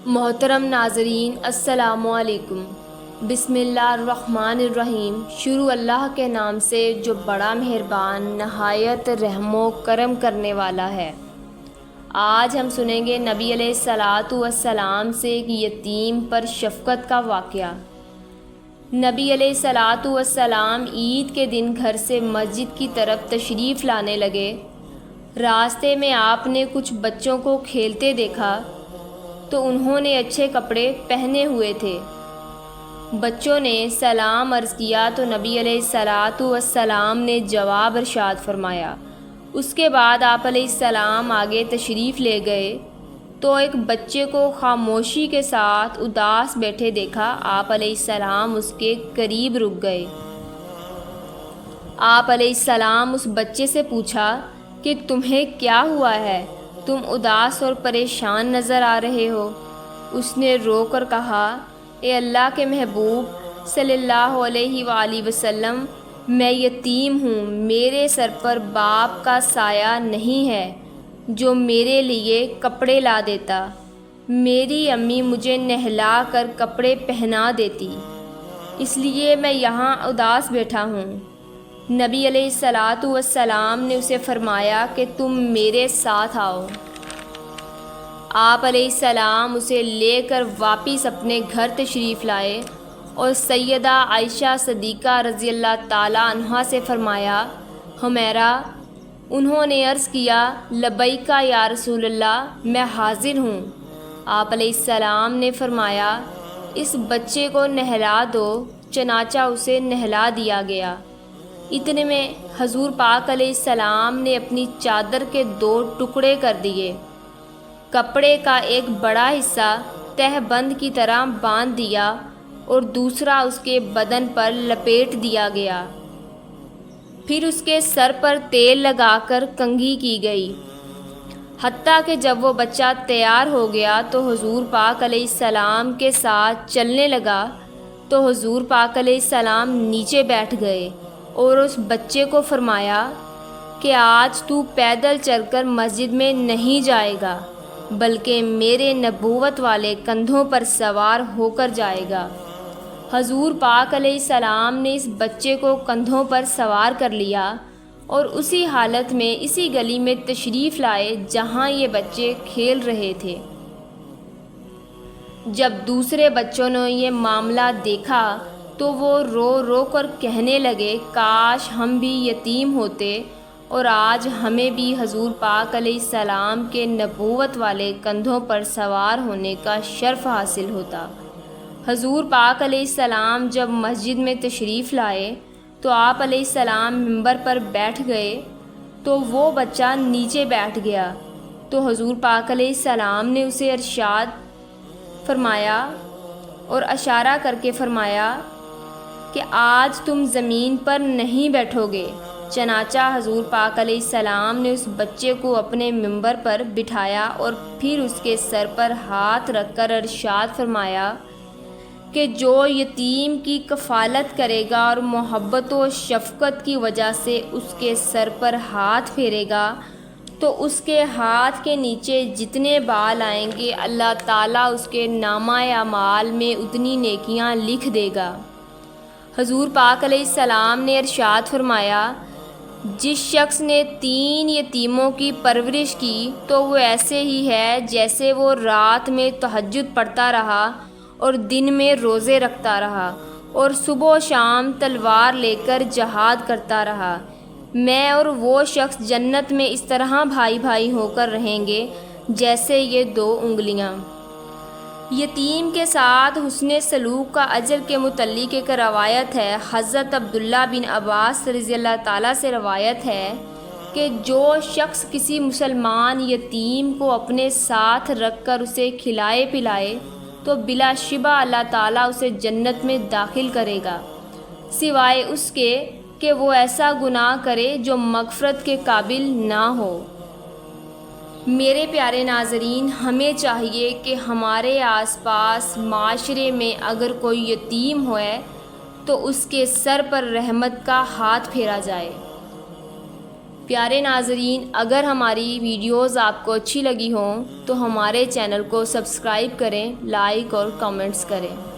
محترم ناظرین السلام علیکم۔ بسم اللہ الرحمن الرحیم۔ شروع اللہ کے نام سے جو بڑا مہربان نہایت رحم و کرم کرنے والا ہے۔ آج ہم سنیں گے نبی علیہ الصلاۃ والسلام سے ایک یتیم پر شفقت کا واقعہ۔ نبی علیہ الصلاۃ والسلام عید کے دن گھر سے مسجد کی طرف تشریف لانے لگے۔ راستے میں آپ نے کچھ بچوں کو کھیلتے دیکھا تو انہوں نے اچھے کپڑے پہنے ہوئے تھے۔ بچوں نے سلام عرض کیا تو نبی علیہ الصلاۃ والسلام نے جواب ارشاد فرمایا۔ اس کے بعد آپ علیہ السلام آگے تشریف لے گئے تو ایک بچے کو خاموشی کے ساتھ اداس بیٹھے دیکھا۔ آپ علیہ السلام اس کے قریب رک گئے۔ آپ علیہ السلام اس بچے سے پوچھا کہ تمہیں کیا ہوا ہے؟ تم اداس اور پریشان نظر آ رہے ہو۔ اس نے رو کر کہا، اے اللہ کے محبوب صلی اللہ علیہ وآلہ وسلم، میں یتیم ہوں، میرے سر پر باپ کا سایہ نہیں ہے جو میرے لیے کپڑے لا دیتا۔ میری امی مجھے نہلا کر کپڑے پہنا دیتی، اس لیے میں یہاں اداس بیٹھا ہوں۔ نبی علیہ الصلاۃ والسلام نے اسے فرمایا کہ تم میرے ساتھ آؤ۔ آپ علیہ السلام اسے لے کر واپس اپنے گھر تشریف لائے اور سیدہ عائشہ صدیقہ رضی اللہ تعالیٰ عنہا سے فرمایا، حمیرہ، انہوں نے عرض کیا، لبیک یا رسول اللہ، میں حاضر ہوں۔ آپ علیہ السلام نے فرمایا، اس بچے کو نہلا دو۔ چنانچہ اسے نہلا دیا گیا۔ اتنے میں حضور پاک علیہ السلام نے اپنی چادر کے 2 ٹکڑے کر دیے۔ کپڑے کا ایک بڑا حصہ تہہ بند کی طرح باندھ دیا اور دوسرا اس کے بدن پر لپیٹ دیا گیا۔ پھر اس کے سر پر تیل لگا کر کنگھی کی گئی۔ حتیٰ کہ جب وہ بچہ تیار ہو گیا تو حضور پاک علیہ السلام کے ساتھ چلنے لگا تو حضور پاک علیہ السلام نیچے بیٹھ گئے اور اس بچے کو فرمایا کہ آج تو پیدل چل کر مسجد میں نہیں جائے گا بلکہ میرے نبوت والے کندھوں پر سوار ہو کر جائے گا۔ حضور پاک علیہ السلام نے اس بچے کو کندھوں پر سوار کر لیا اور اسی حالت میں اسی گلی میں تشریف لائے جہاں یہ بچے کھیل رہے تھے۔ جب دوسرے بچوں نے یہ معاملہ دیکھا تو وہ رو رو کر کہنے لگے، کاش ہم بھی یتیم ہوتے اور آج ہمیں بھی حضور پاک علیہ السلام کے نبوت والے کندھوں پر سوار ہونے کا شرف حاصل ہوتا۔ حضور پاک علیہ السلام جب مسجد میں تشریف لائے تو آپ علیہ السلام منبر پر بیٹھ گئے تو وہ بچہ نیچے بیٹھ گیا تو حضور پاک علیہ السلام نے اسے ارشاد فرمایا اور اشارہ کر کے فرمایا کہ آج تم زمین پر نہیں بیٹھو گے۔ چنانچہ حضور پاک علیہ السلام نے اس بچے کو اپنے منبر پر بٹھایا اور پھر اس کے سر پر ہاتھ رکھ کر ارشاد فرمایا کہ جو یتیم کی کفالت کرے گا اور محبت و شفقت کی وجہ سے اس کے سر پر ہاتھ پھیرے گا تو اس کے ہاتھ کے نیچے جتنے بال آئیں گے اللہ تعالیٰ اس کے نامہ اعمال میں اتنی نیکیاں لکھ دے گا۔ حضور پاک علیہ السلام نے ارشاد فرمایا، جس شخص نے 3 یتیموں کی پرورش کی تو وہ ایسے ہی ہے جیسے وہ رات میں تہجد پڑھتا رہا اور دن میں روزے رکھتا رہا اور صبح و شام تلوار لے کر جہاد کرتا رہا۔ میں اور وہ شخص جنت میں اس طرح بھائی بھائی ہو کر رہیں گے جیسے یہ 2 انگلیاں۔ یتیم کے ساتھ حسن سلوک کا اجر کے متعلق ایک روایت ہے۔ حضرت عبداللہ بن عباس رضی اللہ تعالیٰ سے روایت ہے کہ جو شخص کسی مسلمان یتیم کو اپنے ساتھ رکھ کر اسے کھلائے پلائے تو بلا شبہ اللہ تعالیٰ اسے جنت میں داخل کرے گا، سوائے اس کے کہ وہ ایسا گناہ کرے جو مغفرت کے قابل نہ ہو۔ میرے پیارے ناظرین، ہمیں چاہیے کہ ہمارے آس پاس معاشرے میں اگر کوئی یتیم ہوئے تو اس کے سر پر رحمت کا ہاتھ پھیرا جائے۔ پیارے ناظرین، اگر ہماری ویڈیوز آپ کو اچھی لگی ہوں تو ہمارے چینل کو سبسکرائب کریں، لائک اور کمنٹس کریں۔